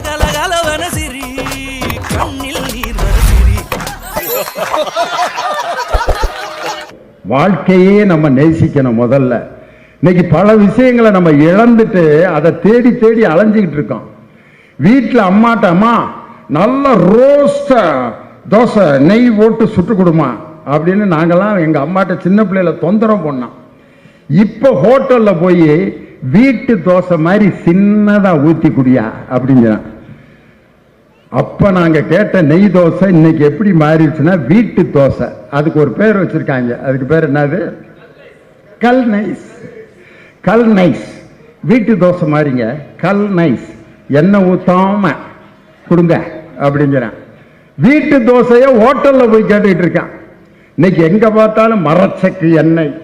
கலகலவன சிரி கண்ணில் நீர் வர சிரி. வாழ்க்கையே நம்ம நேசிக்கணும் முதல்ல. இன்னைக்கு பல விஷயங்களை நம்ம இழந்துட்டு அதை தேடி தேடி அலைஞ்சிக்கிட்டு இருக்கோம். வீட்டில் அம்மாட்ட அம்மா நல்ல ரோஸ்ட தோசை நெய் போட்டு சுட்டு கொடுமா அப்படின்னு நாங்கள்லாம் எங்கள் அம்மாட்ட சின்ன பிள்ளையில தொந்தரவு பண்ணோம். இப்போ ஹோட்டலில் போய் வீட்டு தோசை மாதிரி சின்னதாக ஊற்றி குடியா அப்படிங்கிறான். அப்போ நாங்கள் கேட்ட நெய் தோசை இன்னைக்கு எப்படி மாறிடுச்சுன்னா வீட்டு தோசை. அதுக்கு ஒரு பேர் வச்சுருக்காங்க. அதுக்கு பேர் என்னது? கல் நைஸ். கல் நைஸ். வீட்டு தோசை மாதிரிங்க, கல் நைஸ். எண்ணெய் ஊத்தாம கொடுங்க அப்படிங்கிறான். வீட்டு தோசையை ஹோட்டலில் போய் கேட்டுக்கிட்டு இருக்கான். இன்னைக்கு எங்கே பார்த்தாலும் மரச்சக்கு எண்ணெய்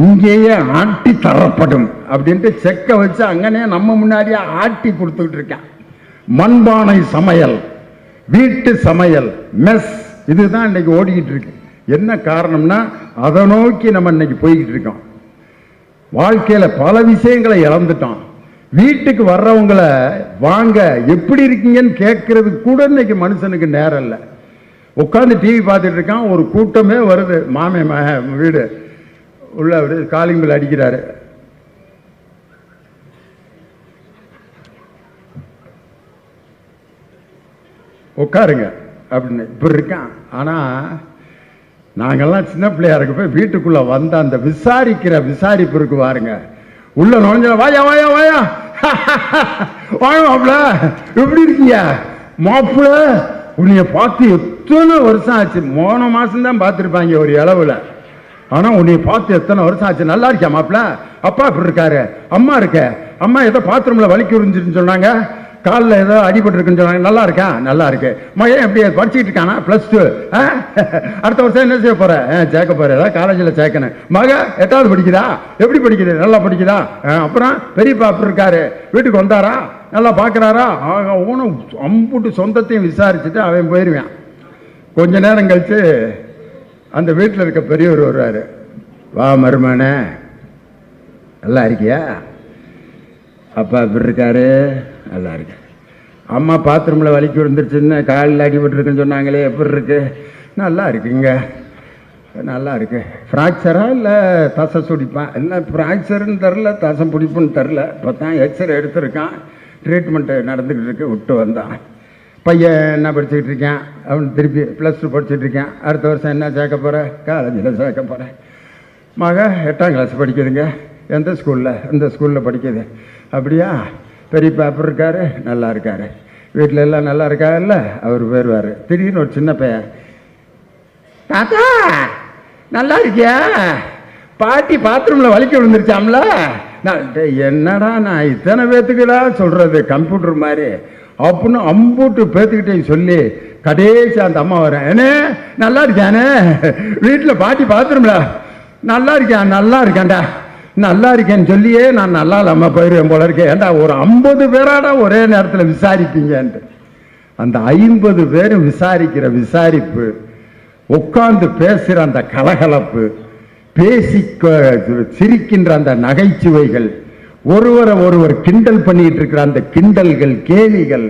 இங்கேயே ஆட்டி தரப்படும் அப்படின்ட்டு செக்கை வச்சு அங்கனே நம்ம முன்னாடியே ஆட்டி கொடுத்துக்கிட்டு இருக்கான். மண்பானை சமையல், வீட்டு சமையல், மெஸ், இதுதான் இன்னைக்கு ஓடிக்கிட்டு இருக்கு. என்ன காரணம்னா அதை நோக்கி நம்ம இன்னைக்கு போய்கிட்டு இருக்கோம். வாழ்க்கையில பல விஷயங்களை இழந்துட்டோம். வீட்டுக்கு வர்றவங்களை வாங்க எப்படி இருக்கீங்கன்னு கேட்கறது கூட இன்னைக்கு மனுஷனுக்கு நேரம் இல்லை. உட்காந்து டிவி பார்த்துட்டு இருக்கான். ஒரு கூட்டமே வருது. மாமே வீடு உள்ள காலிங் பெல் அடிக்கிறாரு. உட்காருங்க அப்படின்னு இப்படி இருக்கான். ஆனால் நாங்கள்லாம் சின்ன பிள்ளையா இருக்க போய் வீட்டுக்குள்ள வந்த அந்த விசாரிப்பு இருக்கு பாருங்க. உள்ள நுழைஞ்ச வாயா வாயா வாயா வாங்க மாப்பிள்ள எப்படி இருக்கீங்க மாப்பிள்ள, உன்னைய பார்த்து எத்தனை வருஷம் ஆச்சு. போன மாசம் தான் பார்த்துருப்பாங்க ஒரு இளவுல. ஆனா உன்னைய பார்த்து எத்தனை வருஷம் ஆச்சு. நல்லா இருக்கியா மாப்பிள்ள? அப்பா இப்படி இருக்காரு. அம்மா இருக்க. அம்மா ஏதோ பாத்ரூம்ல வலிக்கு உறிஞ்சிருன்னு சொன்னாங்க. காலில் ஏதோ அடிபட்டு இருக்குன்னு சொன்னாங்க. நல்லா இருக்கா? நல்லா இருக்கு. மகன் எப்படி படிச்சுட்டு இருக்கானா? +2. அடுத்த வருஷம் என்ன செய்ய போற? சேர்க்க போற. ஏதாவது காலேஜில் சேர்க்கணும். மக 8வது படிக்குதா? எப்படி படிக்குது? நல்லா படிக்குதா? அப்புறம் பெரியப்பா அப்படி இருக்காரு. வீட்டுக்கு வந்தாரா? நல்லா பார்க்குறாரா? ஊனும் அம்புட்டு சொந்தத்தையும் விசாரிச்சுட்டு அவன் போயிடுவான். கொஞ்ச நேரம் கழிச்சு அந்த வீட்டில் இருக்க பெரியவர் வருவார். வா மருமனே, நல்லா இருக்கியா? அப்பா எப்படி இருக்காரு? நல்லா இருக்கு. அம்மா பாத்ரூமில் வலிக்கு விழுந்துருச்சுன்னு காலில் அடிபட்டுருக்குன்னு சொன்னாங்களே, எப்படி இருக்கு? நல்லா இருக்குங்க, நல்லா இருக்கு. ஃப்ராக்சரா இல்லை தசை சுடிப்பான்? இல்லை ஃப்ராக்சருன்னு தெரில, தசை பிடிப்புன்னு தெரில. இப்போ தான் எக்ஸ்ரே எடுத்திருக்கான். ட்ரீட்மெண்ட்டு நடந்துக்கிட்டு இருக்கு. விட்டு வந்தான். பையன் என்ன படிச்சுக்கிட்டு இருக்கேன்? அவன் திருப்பி +2 படிச்சுட்டு இருக்கேன். அடுத்த வருஷம் என்ன சேர்க்க போகிற? காலேஜில் சேர்க்க போகிறேன். மக 8ஆம் கிளாஸ் படிக்குதுங்க. எந்த ஸ்கூலில்? இந்த ஸ்கூலில் படிக்குது. அப்படியா? பெரியப்பா அப்படி இருக்காரு? நல்லா இருக்காரு. வீட்டில் எல்லாம் நல்லா இருக்காருல்ல? அவர் போயிடுவார். திடீர்னு ஒரு சின்ன பையன், தாத்தா நல்லா இருக்கியா? பாட்டி பாத்ரூமில் வலிக்க விழுந்துருச்சாம்ல? நான் என்னடா நான் இத்தனை பேத்துக்குடா சொல்கிறது கம்ப்யூட்டர் மாதிரி அப்படின்னு அம்பூட்டு பேத்துக்கிட்டே சொல்லி கடைசி அந்த அம்மா வரேன். ஏனே நல்லா இருக்கானே? வீட்டில் பாட்டி பாத்ரூம்ல நல்லா இருக்கேன். நல்லா இருக்கேன்டா. நல்லா இருக்கேன்னு சொல்லியே நான் நல்லா இல்லாமல் போயிடுவேன் போல இருக்கேன். ஏன்டா ஒரு 50 பேராடா ஒரே நேரத்தில் விசாரிப்பீங்கன்ட்டு. அந்த 50 பேரும் விசாரிக்கிற விசாரிப்பு, உட்கார்ந்து பேசுகிற அந்த கலகலப்பு, பேசி சிரிக்கின்ற அந்த நகைச்சுவைகள், ஒருவரை ஒருவர் கிண்டல் பண்ணிட்டு இருக்கிற அந்த கிண்டல்கள், கேலிகள்,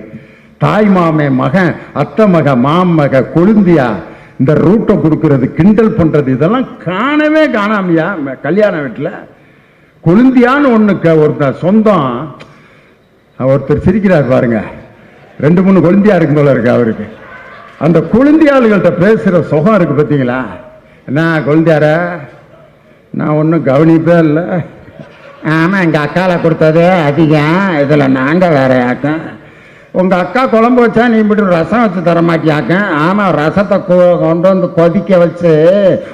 தாய் மாமே மகன், அத்தை மக, மாமக, கொழுந்தியா இந்த ரூட்டை கொடுக்கறது, கிண்டல் பண்றது, இதெல்லாம் காணவே காணாமையா கல்யாண வீட்டில்? கொழுந்தியான்னு ஒன்று ஒருத்தர் சொந்தம். ஒருத்தர் சிரிக்கிறார் பாருங்க. 2-3 கொழுந்தியா இருக்கும் போல இருக்கு அவருக்கு. அந்த கொழுந்தியாளுகள்கிட்ட பேசுகிற சுகம் இருக்கு பார்த்தீங்களா? என்ன கொழுந்தியார? நான் ஒன்றும் கவனிப்பே இல்லை. ஆமாம், எங்கள் அக்காவில் கொடுத்ததே அதிகம், இதில் நாங்கள் வேற யாக்கம். உங்கள் அக்கா குழம்பு வச்சா நீ இப்படி ரசம் வச்சு தர மாட்டியாக்க? ஆமாம், ரசத்தை கொண்டு வந்து கொதிக்க வச்சு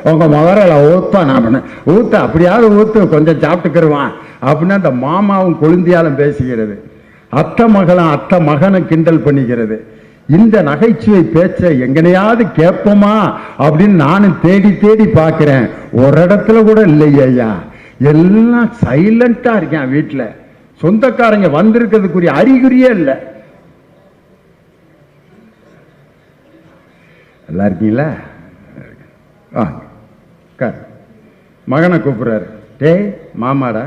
உங்கள் முகரையில் ஊற்றுவான். அப்படின்னு ஊற்று, அப்படியாவது ஊற்று, கொஞ்சம் சாப்பிட்டுக்கிடுவான் அப்படின்னு அந்த மாமாவும் கொழுந்தியாலும் பேசிக்கிறது. அத்தை மகளும் அத்தை மகனும் கிண்டல் பண்ணிக்கிறது. இந்த நகைச்சுவை பேச்சை எங்கனையாவது கேட்போமா அப்படின்னு நானும் தேடி தேடி பார்க்குறேன். ஒரு இடத்துல கூட இல்லையா. எல்லாம் சைலண்டா இருக்கேன். வீட்டில் சொந்தக்காரங்க வந்திருக்கிறதுக்குரிய அறிகுறியே இல்லை. நல்லா இருக்கீங்களா? மகனை கூப்பிடுறாரு. டேய் மாமாடா,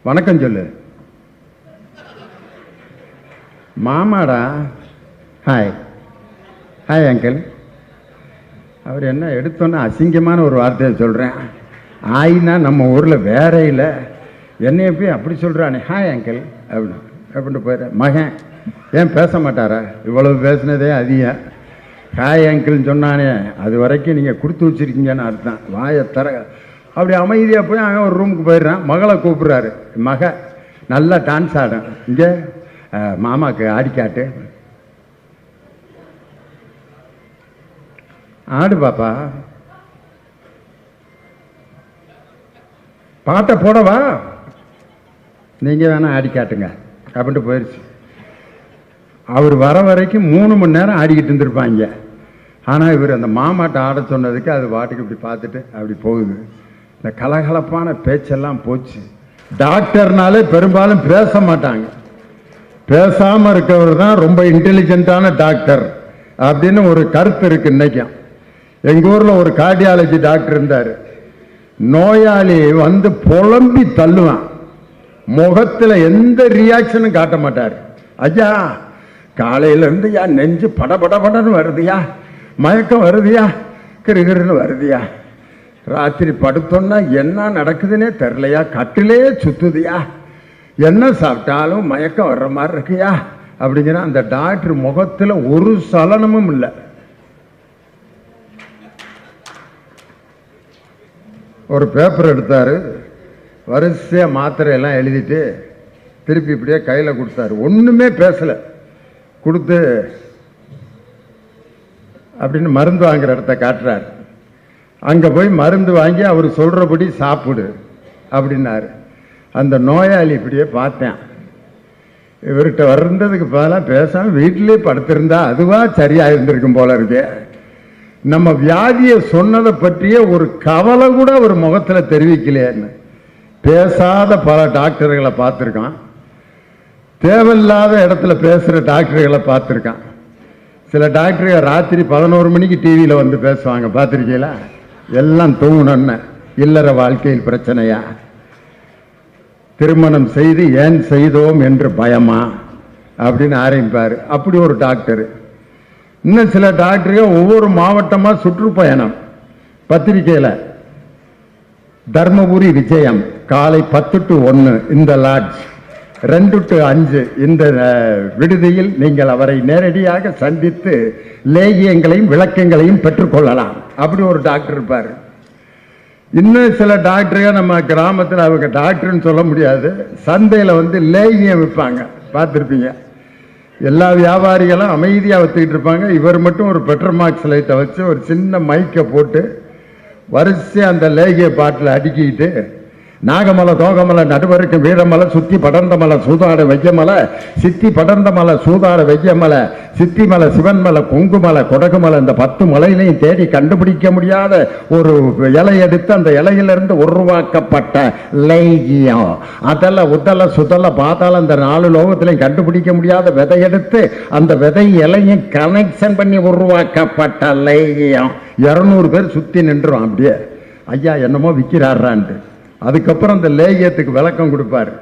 வணக்கம் சொல்லு. மாமாடா. Hi hi uncle. அவர் என்ன எடுத்தோன்னே அசிங்கமான ஒரு வார்த்தையை சொல்கிறேன். ஆயினா நம்ம ஊரில் வேற இல்லை, என்னைய போய் அப்படி சொல்கிறானே ஹாய் அங்கிள் அப்படின்னு போயிடுறேன். மகன் ஏன் பேச மாட்டாரா? இவ்வளவு பேசினதே அதிகம். ஹாய் அங்கிள்னு சொன்னானே அது வரைக்கும் நீங்கள் கொடுத்து வச்சுருக்கீங்கன்னு அர்த்தம். வாயை தர அப்படி அமைதியாக போய் அவன் ஒரு ரூமுக்கு போயிடுறான். மகளை கூப்பிட்றாரு. மக நல்லா டான்ஸ் ஆடும், இங்கே மாமாவுக்கு ஆடிக்காட்டு. ஆடு பாப்பா, பாட்டை போடவா, நீங்கள் வேணா ஆடி காட்டுங்க அப்படின்ட்டு போயிடுச்சு. அவர் வர வரைக்கும் 3 மணி நேரம் ஆடிக்கிட்டு இருந்திருப்பாங்க. ஆனால் இவர் அந்த மாமாட்டை ஆட சொன்னதுக்கு அது வாட்டுக்கு இப்படி பார்த்துட்டு அப்படி போகுது. இந்த கலகலப்பான பேச்செல்லாம் போச்சு. டாக்டர்னாலே பெரும்பாலும் பேச மாட்டாங்க. பேசாமல் இருக்கவர் தான் ரொம்ப இன்டெலிஜென்ட்டான டாக்டர் அப்படின்னு ஒரு கருத்து இருக்கு இன்னைக்கும். எங்கள் ஊரில் ஒரு கார்டியாலஜி டாக்டர் இருந்தார். நோயாளி வந்து புலம்பி தள்ளுவான், முகத்தில் எந்த ரியாக்ஷனும் காட்ட மாட்டார். ஐயா காலையிலேருந்து யா நெஞ்சு படபடன்னு வருதுயா, மயக்கம் வருதுயா, கிருகிருன்னு வருதுயா, ராத்திரி படுத்தோன்னா என்ன நடக்குதுன்னே தெரிலையா, கட்டிலே சுத்துதியா, என்ன சாப்பிட்டாலும் மயக்கம் வர்ற மாதிரி இருக்குயா அப்படிங்கிற அந்த டாக்டர் முகத்தில் ஒரு சலனமும் இல்லை. ஒரு பேப்பர் எடுத்தார், வரிசையாக மாத்திரையெல்லாம் எழுதிட்டு திருப்பி இப்படியே கையில் கொடுத்தாரு. ஒன்றுமே பேசலை. கொடுத்து அப்படின்னு மருந்து வாங்குற இடத்த காட்டுறாரு. அங்கே போய் மருந்து வாங்கி அவர் சொல்கிறபடி சாப்பிடு அப்படின்னாரு. அந்த நோயாளி இப்படியே பார்த்தேன். இவர்கிட்ட வர்றதுக்கு பதிலாக பேசாமல் வீட்டிலே படுத்திருந்தா அதுவாக சரியாக இருந்திருக்கும் போல இருக்கு. நம்ம வியாதியை சொன்னதை பற்றிய ஒரு கவலை கூட ஒரு முகத்தில் தெரிவிக்கலையேன்னு. பேசாத பல டாக்டர்களை பார்த்துருக்கான், தேவையில்லாத இடத்துல பேசுகிற டாக்டர்களை பார்த்துருக்கான். சில டாக்டர்கள் ராத்திரி 11 மணிக்கு டிவியில் வந்து பேசுவாங்க, பார்த்துருக்கீங்களா? எல்லாம் தூங்கணுன்னு. இல்லற வாழ்க்கையில் பிரச்சனையா, திருமணம் செய்து ஏன் செய்தோம் என்று பயமா அப்படின்னு ஆரம்பிப்பார். அப்படி ஒரு டாக்டர். இன்னும் சில டாக்டர்கள் ஒவ்வொரு மாவட்டமாக சுற்றுப்பயணம். பத்திரிகையில் தர்மபுரி விஜயம் காலை 10 to 1 இந்த லாட்ஜ், 2 to 5 இந்த விடுதியில் நீங்கள் அவரை நேரடியாக சந்தித்து லேகியங்களையும் விளக்கங்களையும் பெற்றுக்கொள்ளலாம். அப்படி ஒரு டாக்டர் இருப்பார். இன்னும் சில டாக்டர்கள் நம்ம கிராமத்தில், அவங்க டாக்டர்னு சொல்ல முடியாது, சந்தையில் வந்து லேகியம் விற்பாங்க, பார்த்துருப்பீங்க. எல்லா வியாபாரிகளும் அமைதியாக வச்சுக்கிட்டு இருப்பாங்க. இவர் மட்டும் ஒரு பெட்ரோமாக்ஸ் லைட்டை வச்சு ஒரு சின்ன மைக்கை போட்டு வரிசையாக அந்த லேகிய பாட்டில் அடுக்கிக்கிட்டு நாகமலை தோகமலை நடுவருக்கு வீரமலை சுத்தி படர்ந்த மலை சூதாட வையமலை சித்தி படர்ந்த மலை சூதாட வையமலை சித்திமலை சிவன்மலை கொங்குமலை கொடகுமலை இந்த 10 மலையிலையும் தேடி கண்டுபிடிக்க முடியாத ஒரு இலை எடுத்து அந்த இலையிலிருந்து உருவாக்கப்பட்ட லேகியம், அதெல்லாம் உதல சுதல பார்த்தாலும் அந்த 4 லோகத்திலையும் கண்டுபிடிக்க முடியாத விதை எடுத்து அந்த விதை இலையும் கனெக்ஷன் பண்ணி உருவாக்கப்பட்ட லேகியம். 200 பேர் சுத்தி நின்றுரும். அப்படியே ஐயா என்னமோ விற்கிறாரான்ட்டு. அதுக்கப்புறம் அந்த லேகியத்துக்கு விளக்கம் கொடுப்பார்.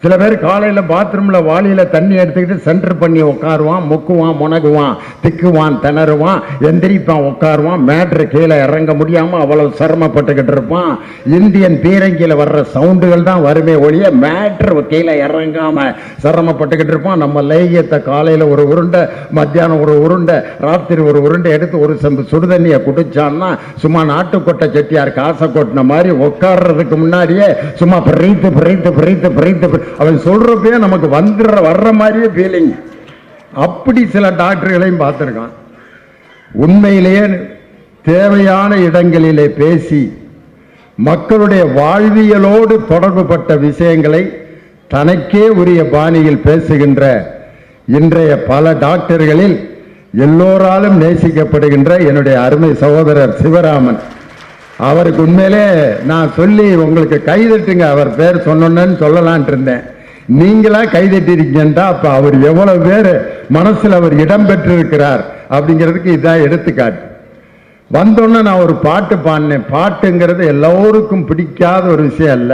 சில பேர் காலையில் பாத்ரூமில் வாளியில் தண்ணி எடுத்துக்கிட்டு சென்டர் பண்ணி உட்காருவான், முக்குவான், முனகுவான், திக்குவான், திணறுவான், எந்திரிப்பான், உட்காருவான், மேட்ரு கீழே இறங்க முடியாமல் அவ்வளவு சிரமப்பட்டுக்கிட்டு இருப்பான். இந்தியன் பீரங்கியில் வர்ற சவுண்டுகள் தான் வருமே ஒழிய மேட்ரு கீழே இறங்காமல் சிரமப்பட்டுக்கிட்டு இருப்பான். நம்ம லேகியத்தை காலையில் ஒரு உருண்டை, மத்தியானம் ஒரு உருண்டை, ராத்திரி ஒரு உருண்டை எடுத்து ஒரு செம்பு சுடுதண்ணியை குடிச்சான்னா சும்மா நாட்டுக்கொட்டை செட்டியார் காசை கொட்டின மாதிரி உட்கார்றதுக்கு முன்னாடியே சும்மா பிரித்து பிரித்து பிரித்து பிரித்து அவன் சொல்றப்பே நமக்கு வர்ற மாதிரியே ஃபீலிங். அப்படி சில டாக்டர்களையும் பார்த்துருக்கான். உண்மையிலேயே தேவையான இடங்களிலே பேசி மக்களுடைய வாழ்வியலோடு தொடர்புபட்ட விஷயங்களை தனக்கே உரிய பாணியில் பேசுகின்ற இன்றைய பல டாக்டர்களில் எல்லோராலும் நேசிக்கப்படுகின்ற என்னுடைய அருமை சகோதரர் சிவராமன். அவருக்கு உண்மையிலே நான் சொல்லி உங்களுக்கு கைதட்டுங்க, அவர் பேர் சொன்னோன்னு சொல்லலான் இருந்தேன். நீங்களா கைதட்டிருக்கீங்கன்றா அப்ப அவர் எவ்வளவு பேர் மனசுல அவர் இடம் பெற்றிருக்கிறார் அப்படிங்கிறதுக்கு இதான் எடுத்துக்காட்டு. வந்தோன்னே நான் ஒரு பாட்டு பாடினேன். பாட்டுங்கிறது எல்லோருக்கும் பிடிக்காத ஒரு விஷயம் அல்ல.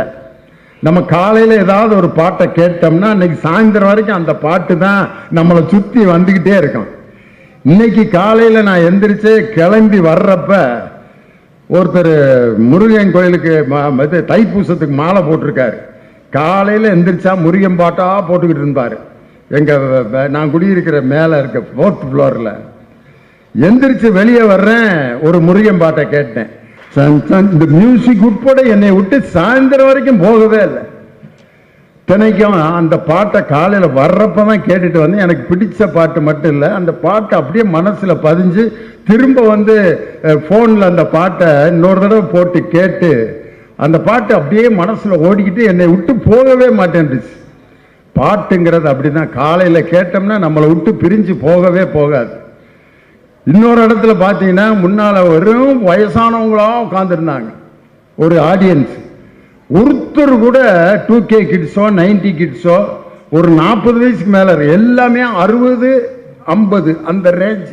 நம்ம காலையில் ஏதாவது ஒரு பாட்டை கேட்டோம்னா இன்னைக்கு சாயந்தரம் வரைக்கும் அந்த பாட்டு தான் நம்மளை சுற்றி வந்துக்கிட்டே இருக்கும். இன்னைக்கு காலையில் நான் எந்திரிச்சு கிளம்பி வர்றப்ப ஒருத்தர் முருகன் கோயிலுக்கு இது தைப்பூசத்துக்கு மாலை போட்டிருக்காரு. காலையில் எந்திரிச்சா முருகன் பாட்டா போட்டுக்கிட்டு இருந்தார். நான் குடியிருக்கிற மேலே இருக்க 4th ஃப்ளோரில் எந்திரிச்சு வெளியே வர்றேன், ஒரு முருகன் பாட்டை கேட்டேன். இந்த மியூசிக் உட்பட என்னை விட்டு சாயந்தரம் வரைக்கும் போகவே இல்லை. தினைக்கும் அந்த பாட்டை காலையில் வர்றப்பதான் கேட்டுட்டு வந்து எனக்கு பிடிச்ச பாட்டு மட்டும் இல்லை, அந்த பாட்டை அப்படியே மனசுல பதிஞ்சு திரும்ப வந்து போன்ல அந்த பாட்டை இன்னொரு தடவை போட்டு கேட்டு அந்த பாட்டு அப்படியே மனசுல ஓடிக்கிட்டு என்னை விட்டு போகவே மாட்டேன்டுச்சு. பாட்டுங்கிறது அப்படிதான், காலையில கேட்டோம்னா நம்மளை விட்டு பிரிஞ்சு போகவே போகாது. இன்னொரு இடத்துல பார்த்தீங்கன்னா முன்னால வெறும் வயசானவங்களா உட்காந்துருந்தாங்க ஒரு ஆடியன்ஸ். ஒருத்தர் கூட 2K கிட்ஸோ 90 கிட்ஸோ ஒரு 40 வயசுக்கு மேல எல்லாமே 60 50 அந்த ரேஞ்ச்.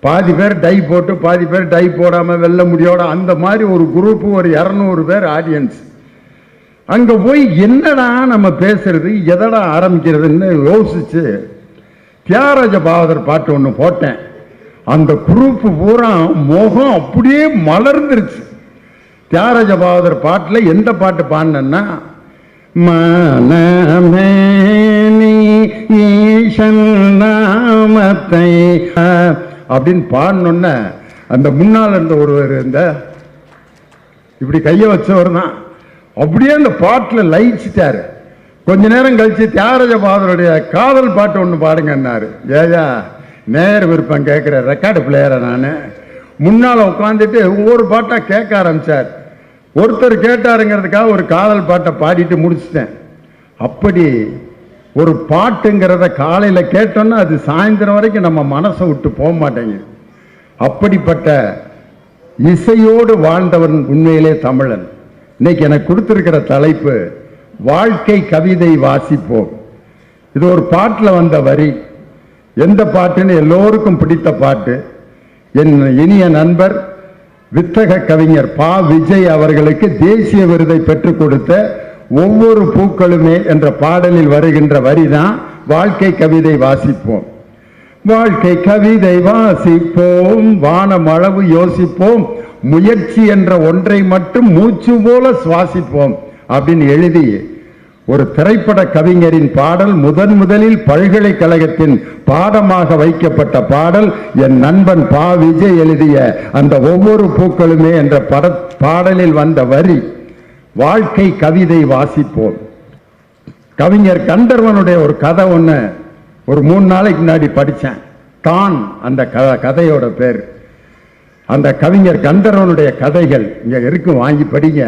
பாதி பேர் டை போட்டு பாதி பேர் டை போடாம வெள்ள முடியோட அந்த மாதிரி ஒரு குரூப், ஒரு 200 பேர் ஆடியன்ஸ். அங்க போய் என்னடா நம்ம பேசுறது, எதடா ஆரம்பிக்கிறதுன்னு யோசிச்சு தியாகராஜ பாகவதர் பாட்டு ஒன்று போட்டேன். அந்த குரூப் பூரா முகம் அப்படியே மலர்ந்துருச்சு. தியாகராஜ பாகவதர் பாட்டில் எந்த பாட்டு பாடினா, மனமே நீ ஈசன் நாமத்தை அப்படின்னு பாடணுன்ன அந்த முன்னால் இருந்த ஒருவர் இந்த இப்படி கையை வச்சவர் தான் அப்படியே அந்த பாட்டில் லயிச்சிட்டாரு. கொஞ்ச நேரம் கழிச்சு தியாகராஜ பாகவதருடைய காதல் பாட்டு ஒன்று பாடுங்கன்னாரு. ஏயா நேர் விருப்பம் கேட்குற ரெக்கார்டு பிளேயரை நான் முன்னால் உட்காந்துட்டு ஒவ்வொரு பாட்டாக கேட்க ஆரம்பித்தார். ஒருத்தர் கேட்டாருங்கிறதுக்காக ஒரு காதல் பாட்டை பாடிட்டு முடிச்சிட்டேன். அப்படி ஒரு பாட்டுங்கிறத காலையில் கேட்டோன்னா அது சாயந்தரம் வரைக்கும் நம்ம மனசை விட்டு போக மாட்டேங்குது. அப்படிப்பட்ட இசையோடு வாழ்ந்தவன் உண்மையிலே தமிழன். இன்னைக்கு எனக்கு கொடுத்திருக்கிற தலைப்பு வாழ்க்கை கவிதை வாசிப்போம். இது ஒரு பாட்டில் வந்த வரி. எந்த பாட்டுன்னு எல்லோருக்கும் பிடித்த பாட்டு. என் இனிய நண்பர் வித்தக கவிஞர் பா. விஜய் அவர்களுக்கு தேசிய விருதை பெற்றுக் கொடுத்த ஒவ்வொரு பூக்களுமே என்ற பாடலில் வருகின்ற வரிதான் வாழ்க்கை கவிதை வாசிப்போம். வாழ்க்கை கவிதை வாசிப்போம், வானமளவு யோசிப்போம், முயற்சி என்ற ஒன்றை மட்டும் மூச்சு போல சுவாசிப்போம் அப்படின்னு எழுதி ஒரு திரைப்பட கவிஞரின் பாடல் முதலில் பல்கலைக்கழகத்தின் பாடமாக வைக்கப்பட்ட பாடல். என் நண்பன் பா. விஜய் எழுதிய அந்த ஒவ்வொரு பூக்களுமே என்ற பாடலில் வந்த வரி வாழ்க்கை கவிதை வாசிப்போம். கவிஞர் கந்தர்வனுடைய ஒரு கதை ஒன்று ஒரு 3 நாளைக்கு முன்னாடி படித்தேன். தான் அந்த கதையோட பேர். அந்த கவிஞர் கந்தர்வனுடைய கதைகள் இங்கே இருக்கும், வாங்கி படிங்க.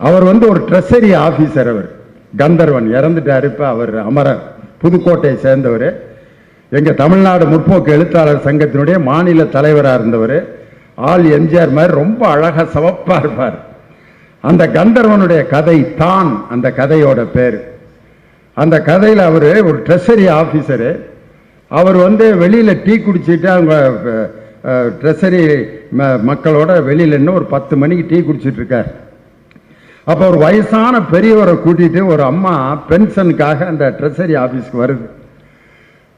அவர் ஒரு ட்ரெஷரி ஆபீசர். அவர் கந்தர்வன் இறந்துட்டார். இப்போ அவர் அமரர், புதுக்கோட்டையை சேர்ந்தவர். எங்கள் தமிழ்நாடு முற்போக்கு எழுத்தாளர் சங்கத்தினுடைய மாநில தலைவராக இருந்தவர். ஆள் எம்ஜிஆர் மாதிரி ரொம்ப அழகாக சிவப்பாக இருப்பார். அந்த கந்தர்வனுடைய கதை தான் அந்த கதையோட பேர். அந்த கதையில் அவர் ஒரு ட்ரெஷரி ஆஃபீஸரு. அவர் வெளியில் டீ குடிச்சிட்டு அவங்க ட்ரெஷரி மக்களோட வெளியில் இன்னும் ஒரு 10 மணிக்கு டீ குடிச்சிட்டு இருக்கார். அப்போ ஒரு வயசான பெரியவரை கூட்டிட்டு ஒரு அம்மா பென்ஷனுக்காக அந்த ட்ரெஷரி ஆஃபீஸ்க்கு வருது.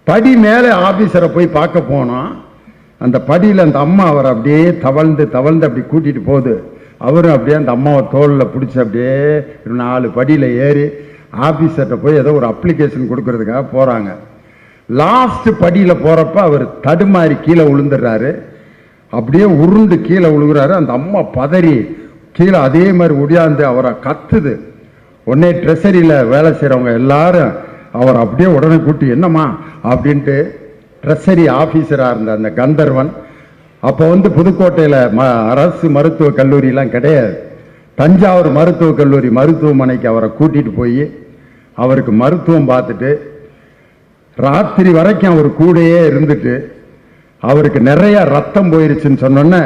படி மேலே ஆஃபீஸரை போய் பார்க்க போனோம். அந்த படியில் அந்த அம்மா அவரை அப்படியே தவழ்ந்து அப்படி கூட்டிட்டு போகுது. அவரும் அப்படியே அந்த அம்மாவை தோளில் பிடிச்சி அப்படியே 4 படியில் ஏறி ஆஃபீஸர்கிட்ட போய் ஏதோ ஒரு அப்ளிகேஷன் கொடுக்கறதுக்காக போகிறாங்க. லாஸ்ட் படியில் போகிறப்ப அவர் தடுமாறி கீழே விழுந்துடுறாரு. அப்படியே உருண்டு கீழே விழுகிறாரு. அந்த அம்மா பதறி கீழே அதே மாதிரி ஒடியாந்து அவரை கத்துது. உடனே ட்ரெஷரியில் வேலை செய்கிறவங்க எல்லாரும் அவர் அப்படியே உடனே கூட்டி என்னம்மா அப்படின்ட்டு ட்ரெஷரி ஆஃபீஸராக இருந்த அந்த கந்தர்வன் அப்போ புதுக்கோட்டையில் அரசு மருத்துவக் கல்லூரியெலாம் கிடையாது. தஞ்சாவூர் மருத்துவக் கல்லூரி மருத்துவமனைக்கு அவரை கூட்டிகிட்டு போய் அவருக்கு மருத்துவம் பார்த்துட்டு ராத்திரி வரைக்கும் அவர் கூடயே இருந்துட்டு அவருக்கு நிறைய ரத்தம் போயிருச்சுன்னு சொன்னோன்னே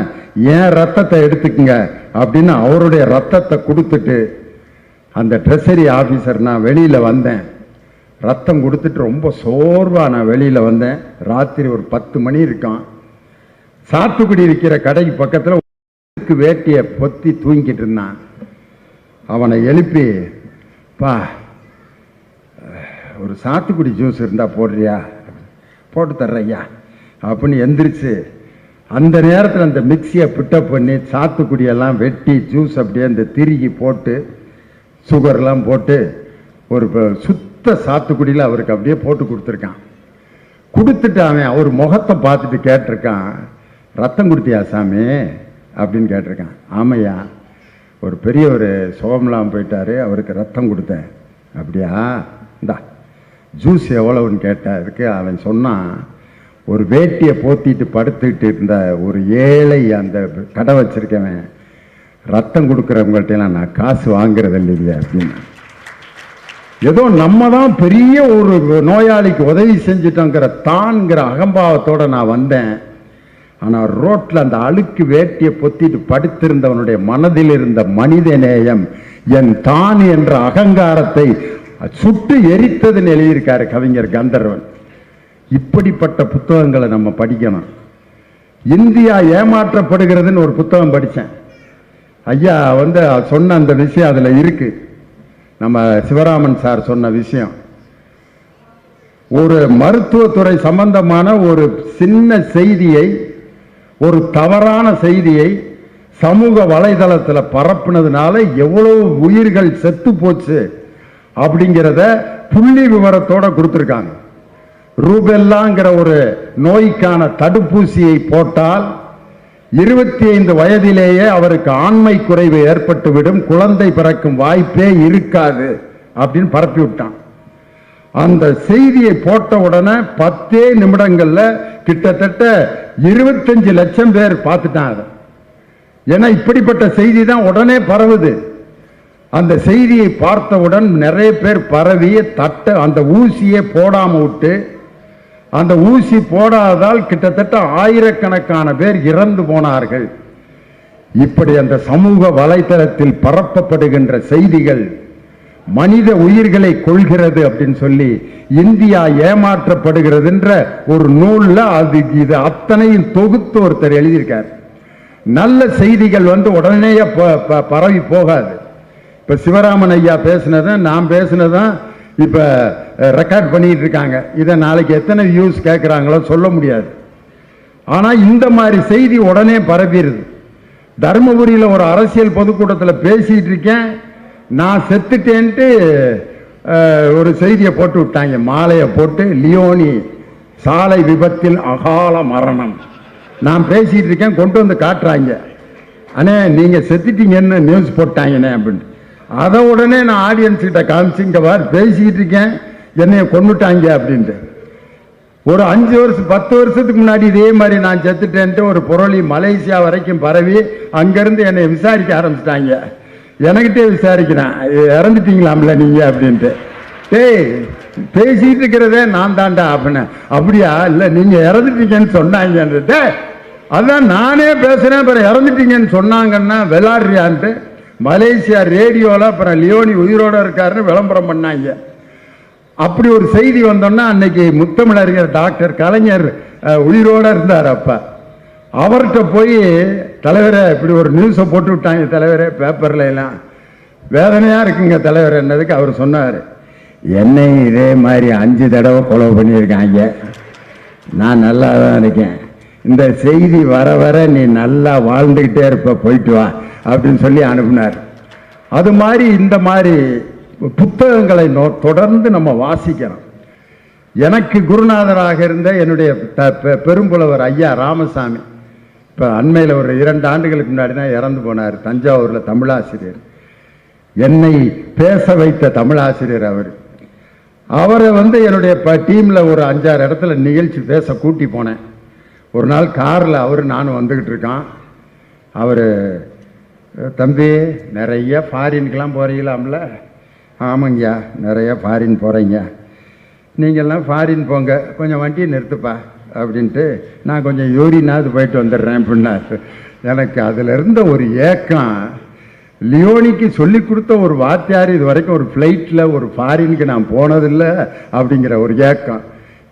ஏன் ரத்தத்தை எடுத்துக்குங்க அப்படின்னு அவருடைய ரத்தத்தை கொடுத்துட்டு அந்த ட்ரெஷரி ஆஃபீஸர் நான் வெளியில் வந்தேன். ரத்தம் கொடுத்துட்டு ரொம்ப சோர்வாக நான் வெளியில் வந்தேன். ராத்திரி ஒரு 10 மணி இருக்கான். சாத்துக்குடி இருக்கிற கடைக்கு பக்கத்தில் வேட்டியை பொத்தி தூங்கிட்டு இருந்தான். அவனை எழுப்பி, பா ஒரு சாத்துக்குடி ஜூஸ் இருந்தால் போடுறியா? போட்டு தர்றையா அப்படின்னு எந்திரிச்சு அந்த நேரத்தில் அந்த மிக்சியை பிட்டப் பண்ணி சாத்துக்குடியெல்லாம் வெட்டி ஜூஸ் அப்படியே அந்த திருகி போட்டு சுகர்லாம் போட்டு ஒரு சுத்த சாத்துக்குடியில் அவருக்கு அப்படியே போட்டு கொடுத்துருக்கான். கொடுத்துட்டு அவன் அவர் முகத்தை பார்த்துட்டு கேட்டிருக்கான், ரத்தம் கொடுத்தியா சாமி அப்படின்னு கேட்டிருக்கான். ஆமையா, ஒரு பெரிய ஒரு சுகம்லாம் போயிட்டாரு, அவருக்கு ரத்தம் கொடுத்தேன். அப்படியா, இந்தா ஜூஸ் எவ்வளவுன்னு கேட்டதுக்கு அவன் சொன்னான், ஒரு வேட்டியை போத்திட்டு படுத்துக்கிட்டு இருந்த ஒரு ஏழை அந்த கடை வச்சிருக்கவன் ரத்தம் கொடுக்குறவங்கள்ட்டெல்லாம் நான் காசு வாங்குறது இல்லையா அப்படின்னு. ஏதோ நம்ம தான் பெரிய ஒரு நோயாளிக்கு உதவி செஞ்சிட்டோங்கிற தான்ங்கிற அகம்பாவத்தோடு நான் வந்தேன். ஆனால் ரோட்டில் அந்த அழுக்கு வேட்டியை பொத்திட்டு படுத்திருந்தவனுடைய மனதில் இருந்த மனித நேயம் என் தான் என்ற அகங்காரத்தை சுட்டு எரித்ததுன்னு எழுதியிருக்காரு கவிஞர் கந்தர்வன். இப்படிப்பட்ட புத்தகங்களை நம்ம படிக்கணும். இந்தியா ஏமாற்றப்படுகிறதுன்னு ஒரு புத்தகம் படித்தேன். ஐயா சொன்ன அந்த விஷயம் அதில் இருக்கு. நம்ம சிவராமன் சார் சொன்ன விஷயம், ஒரு மருத்துவத்துறை சம்பந்தமான ஒரு சின்ன செய்தியை, ஒரு தவறான செய்தியை சமூக வலைதளத்தில் பரப்புனதுனால எவ்வளவு உயிர்கள் செத்து போச்சு அப்படிங்கிறத புள்ளி விவரத்தோட கொடுத்துருக்காங்க. ரூபெல்லாங்கிற ஒரு நோய்க்கான தடுப்பூசியை போட்டால் 25 வயதிலேயே அவருக்கு ஆண்மை குறைவு ஏற்பட்டுவிடும், குழந்தை பிறக்கும் வாய்ப்பே இருக்காது அப்படின்னு பரப்பி விட்டான். அந்த செய்தியை போட்ட உடனே 10 நிமிடங்கள்ல கிட்டத்தட்ட 25 லட்சம் பேர் பார்த்துட்டாங்க. ஏன்னா இப்படிப்பட்ட செய்தி தான் உடனே பரவுது. அந்த செய்தியை பார்த்தவுடன் நிறைய பேர் பரவி அந்த ஊசியை போடாம விட்டு, அந்த ஊசி போடாததால் கிட்டத்தட்ட ஆயிரக்கணக்கான பேர் இறந்து போனார்கள். இப்படி அந்த சமூக வலைதளத்தில் பரப்பப்படுகின்ற செய்திகள் மனித உயிர்களை கொள்கிறது அப்படின்னு சொல்லி இந்தியா ஏமாற்றப்படுகிறதுன்ற ஒரு நூல்ல இது அத்தனையும் தொகுத்து ஒருத்தர் எழுதியிருக்கார். நல்ல செய்திகள் உடனே பரவி போகாது. இப்ப சிவராமன் ஐயா பேசினதான் நான் பேசினதான் இப்ப ரெக்கார்ட் பண்ணிட்டு இருக்காங்க. இதை நாளைக்கு எத்தனை வியூஸ் கேட்கிறாங்களோ சொல்ல முடியாது. ஆனா இந்த மாதிரி செய்தி உடனே பரப்பிடுது. தர்மபுரியில் ஒரு அரசியல் பொதுக்கூட்டத்தில் பேசிட்டு இருக்கேன், நான் செத்துட்டேன்ட்டு ஒரு செய்தியை போட்டு விட்டாங்க. மாலையை போட்டு லியோனி சாலை விபத்தில் அகால மரணம். நான் பேசிட்டு இருக்கேன், கொண்டு வந்து காட்டுறாங்க, அண்ணே நீங்க செத்துட்டீங்கன்னு நியூஸ் போட்டாங்கண்ணே அப்படின்னு. அதை உடனே நான் ஆடியன்ஸ் கிட்ட காமிச்சிங்க, பேசிட்டு இருக்கேன், என்னைய கொண்டுட்டாங்க அப்படின்ட்டு. ஒரு 5 வருஷம் 10 வருஷத்துக்கு முன்னாடி இதே மாதிரி நான் செத்துட்டேன்ட்டு ஒரு புரளி மலேசியா வரைக்கும் பரவி அங்கிருந்து என்னை விசாரிக்க ஆரம்பிச்சிட்டாங்க. எனக்கிட்டே விசாரிக்கிறேன், இறந்துட்டீங்களாம்ல நீங்க அப்படின்ட்டு. டேய் பேசிட்டு இருக்கிறதே நான் தாண்டா அப்படின்னு. அப்படியா, இல்லை நீங்க இறந்துட்டீங்கன்னு சொன்னாங்க. அதான் நானே பேசுறேன், அப்புறம் இறந்துட்டீங்கன்னு சொன்னாங்கன்னா விளாடுறியான்ட்டு மலேசியா ரேடியோவில் அப்புறம் லியோனி உயிரோடு இருக்காருன்னு விளம்பரம் பண்ணாங்க. அப்படி ஒரு செய்தி வந்தோன்னா அன்னைக்கு முத்தமிழறிஞர் டாக்டர் கலைஞர் உயிரோடு இருந்தார். அப்ப அவர்கிட்ட போய், தலைவரை இப்படி ஒரு நியூஸை போட்டு விட்டாங்க தலைவரே பேப்பர்ல எல்லாம், வேதனையா இருக்குங்க தலைவர் என்னதுக்கு அவர் சொன்னார், என்னை இதே மாதிரி 5 தடவை கொலை பண்ணியிருக்காங்க, நான் நல்லா தான் இருக்கேன், இந்த செய்தி வர வர நீ நல்லா வாழ்ந்துக்கிட்டே இருப்ப, போயிட்டு வா அப்படின்னு சொல்லி அனுப்பினார். அது மாதிரி இந்த மாதிரி புத்தகங்களை தொடர்ந்து நம்ம வாசிக்கிறோம். எனக்கு குருநாதராக இருந்த என்னுடைய பெரும்புலவர் ஐயா ராமசாமி இப்போ அண்மையில் ஒரு 2 ஆண்டுகளுக்கு முன்னாடி தான் இறந்து போனார். தஞ்சாவூரில் தமிழாசிரியர், என்னை பேச வைத்த தமிழாசிரியர் அவர். அவரை என்னுடைய டீமில் ஒரு 5-6 இடத்துல நிகழ்ச்சி பேச கூட்டி போனேன். ஒரு நாள் காரில் அவர் நானும் வந்துக்கிட்டு இருக்கான். அவர், தம்பி நிறைய ஃபாரின்க்கெலாம் போகிறீங்களாம்ல? ஆமாங்கய்யா, நிறைய ஃபாரின் போகிறீங்க, நீங்கள்லாம் ஃபாரின் போங்க, கொஞ்சம் வண்டியை நிறுத்துப்பா அப்படின்ட்டு நான் கொஞ்சம் யூரினாவது போயிட்டு வந்துடுறேன் அப்படின்னார். எனக்கு அதில் இருந்த ஒரு ஏக்கம், லியோனிக்கு சொல்லி கொடுத்த ஒரு வாத்தியார் இது வரைக்கும் ஒரு ஃப்ளைட்டில் ஒரு ஃபாரினுக்கு நான் போனதில்லை அப்படிங்கிற ஒரு ஏக்கம்.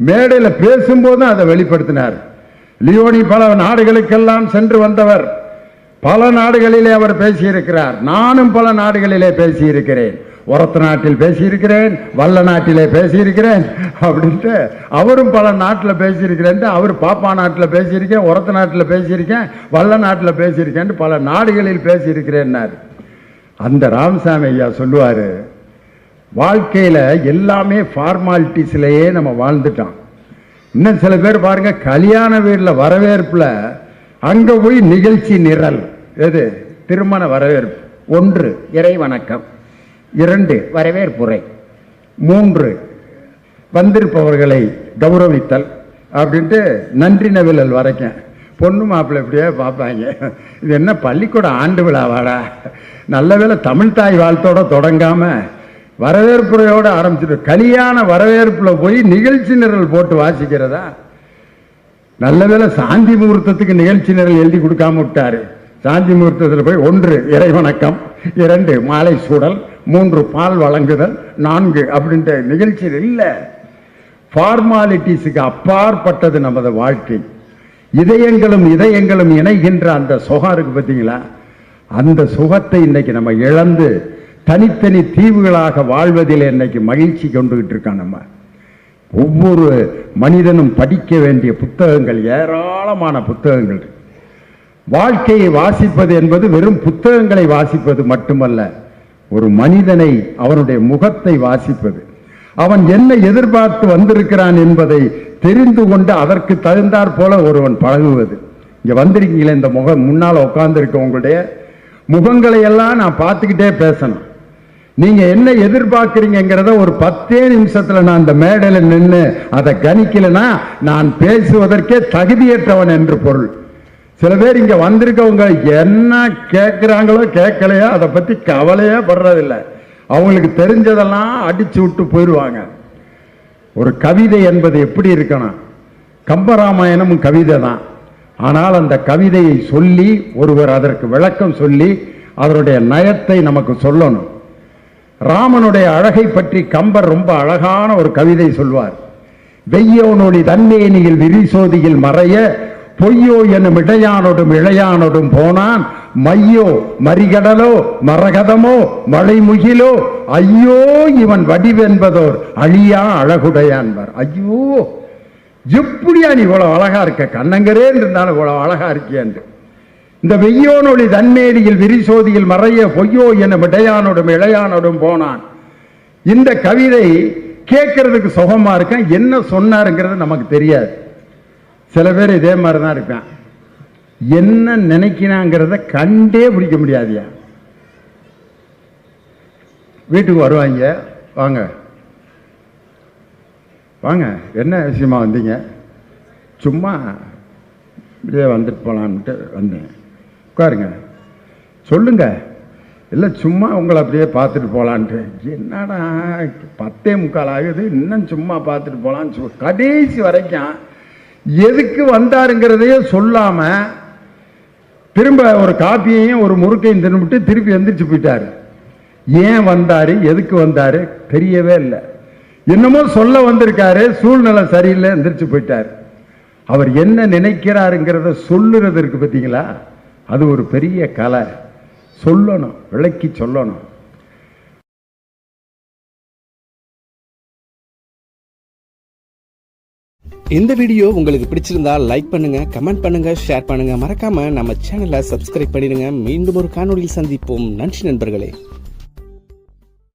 மேடையில் பேசும்போதும் அதை வெளிப்படுத்தினார். லியோனி பல நாடுகளுக்கெல்லாம் சென்று வந்தவர், பல நாடுகளிலே அவர் பேசியிருக்கிறார். நானும் பல நாடுகளிலே பேசியிருக்கிறேன். ஒரத்த நாட்டில் பேசியிருக்கிறேன், வல்ல நாட்டிலே பேசியிருக்கிறேன் அப்படின்ட்டு அவரும் பல நாட்டில் பேசியிருக்கிறேன். அவர் பாப்பா நாட்டில் பேசியிருக்கேன், ஒரத்த நாட்டில் பேசியிருக்கேன், வல்ல நாட்டில் பேசியிருக்கேன், பல நாடுகளில் பேசியிருக்கிறேன்னாரு. அந்த ராமசாமி ஐயா சொல்லுவார், வாழ்க்கையில் எல்லாமே ஃபார்மாலிட்டிஸ்லேயே நம்ம வாழ்ந்துட்டோம். இன்னும் சில பேர் பாருங்க, கல்யாண வீட்டில் வரவேற்பில் அங்கே போய் நிகழ்ச்சி நிரல். எது? திருமண வரவேற்பு. 1 இறை வணக்கம், 2 வரவேற்புரை, 3 வந்திருப்பவர்களை கௌரவித்தல் அப்படின்ட்டு நன்றி நவிழல் வரைக்கும் பொண்ணு மாப்பிள்ளை இப்படியே பார்ப்பாங்க. இது என்ன பள்ளிக்கூட ஆண்டு விழாவாடா? நல்ல வேளை தமிழ் தாய் வாழ்த்தோட தொடங்காம வரவேற்புரையோடு ஆரம்பிச்சுட்டு கல்யாண வரவேற்புல போய் நிகழ்ச்சி நிரல் போட்டு வாசிக்கிறதா? நல்ல வேளை சாந்தி முகூர்த்தத்துக்கு நிகழ்ச்சி நிரல் எழுதி கொடுக்காம விட்டாரு. சாந்தி முகூர்த்தத்தில் போய் 1 இறை வணக்கம், 2 மாலை சூடல், 3 பால் வழங்குதல், 4 அப்படின்ட்டு நிகழ்ச்சி இல்லை. ஃபார்மாலிட்டிஸுக்கு அப்பாற்பட்டது நமது வாழ்க்கை. இதயங்களும் இதயங்களும் இணைகின்ற அந்த சுகம் இருக்கு பார்த்தீங்களா? அந்த சுகத்தை இன்னைக்கு நம்ம இழந்து தனித்தனி தீவுகளாக வாழ்வதில் இன்னைக்கு மகிழ்ச்சி கொண்டுகிட்டு இருக்கான். நம்ம ஒவ்வொரு மனிதனும் படிக்க வேண்டிய புத்தகங்கள், ஏராளமான புத்தகங்கள். வாழ்க்கையை வாசிப்பது என்பது வெறும் புத்தகங்களை வாசிப்பது மட்டுமல்ல, ஒரு மனிதனை, அவனுடைய முகத்தை வாசிப்பது, அவன் என்ன எதிர்பார்த்து வந்திருக்கிறான் என்பதை தெரிந்து கொண்டு அதற்கு தகுந்தாற் போல ஒருவன் பழகுவது. இங்க வந்திருக்கீங்களே, இந்த முகம் முன்னால் உட்கார்ந்து உங்களுடைய முகங்களை எல்லாம் நான் பார்த்துக்கிட்டே பேசணும். நீங்க என்ன எதிர்பார்க்கிறீங்கிறத ஒரு 10 நிமிஷத்துல நான் இந்த மேடையில் நின்று அதை கணிக்கலைன்னா நான் பேசுவதற்கே தகுதியற்றவன் என்று பொருள். சில பேர் இங்க வந்திருக்கவங்க என்ன கேட்கிறாங்களோ கேட்கலையோ அதை பத்தி கவலையே படுறதில்லை. அவங்களுக்கு தெரிஞ்சதெல்லாம் அடிச்சு விட்டு போயிடுவாங்க. ஒரு கவிதை என்பது எப்படி இருக்கணும்? கம்பராமாயணமும் கவிதை தான். ஆனால் அந்த கவிதையை சொல்லி ஒருவர் அதற்கு விளக்கம் சொல்லி அதனுடைய நயத்தை நமக்கு சொல்லணும். ராமனுடைய அழகை பற்றி கம்பர் ரொம்ப அழகான ஒரு கவிதை சொல்வார். வெய்யோனொளி தன்மேனியில் விரிசோதியில் மறைய பொய்யோ எனும் இடையானோடும் இளையானோடும் போனான் மையோ மறிகடலோ மரகதமோ மழைமுகிலோ ஐயோ இவன் வடிவென்பதோர் அழியா அழகுடையான்பார். ஐயோ, எப்படியா நீ இவ்வளவு அழகா இருக்க, கண்ணங்கரே இருந்தாலும் இவ்வளவு அழகா இருக்கியான். இந்த வெய்யோனொளி தன்மேனியில் விரிசோதியில் மறைய பொய்யோ எனும் இடையானோடும் இளையானோடும் போனான். இந்த கவிதை கேட்கறதுக்கு சுகமா இருக்க, என்ன சொன்னாருங்கிறது நமக்கு தெரியாது. சில பேர் இதே மாதிரிதான் இருப்பான், என்ன நினைக்கிறாங்கிறத கண்டே பிடிக்க முடியாதியா. வீட்டுக்கு வருவாங்க, வாங்க வாங்க, என்ன விஷயமா வந்தீங்க? சும்மா இப்படியே வந்துட்டு போலான்ட்டு வந்தேன். உட்காருங்க, சொல்லுங்க. இல்லை சும்மா உங்களை அப்படியே பார்த்துட்டு போகலான்ட்டு. என்னடா 10:45 ஆகுது, இன்னும் சும்மா பார்த்துட்டு போகலான்னு கடைசி வரைக்கும் எதுக்கு வந்தாருங்கிறதையே சொல்லாம திரும்ப ஒரு காப்பியையும் ஒரு முறுக்கையும் தின்னுபிட்டு திருப்பி எந்திரிச்சு போயிட்டாரு. ஏன் வந்தாரு, எதுக்கு வந்தாரு தெரியவே இல்லை. என்னமோ சொல்ல வந்திருக்காரு, சூழ்நிலை சரியில்லை, எந்திரிச்சு போயிட்டாரு. அவர் என்ன நினைக்கிறாருங்கிறத சொல்லுறதற்கு பார்த்தீங்களா, அது ஒரு பெரிய கலை. சொல்லணும், விளக்கி சொல்லணும். இந்த வீடியோ உங்களுக்கு பிடிச்சிருந்தா லைக் பண்ணுங்க, கமெண்ட் பண்ணுங்க, ஷேர் பண்ணுங்க. மறக்காம நம்ம சேனலை சப்ஸ்கிரைப் பண்ணிடுங்க. மீண்டும் ஒரு காணொளியில் சந்திப்போம். நன்றி நண்பர்களே.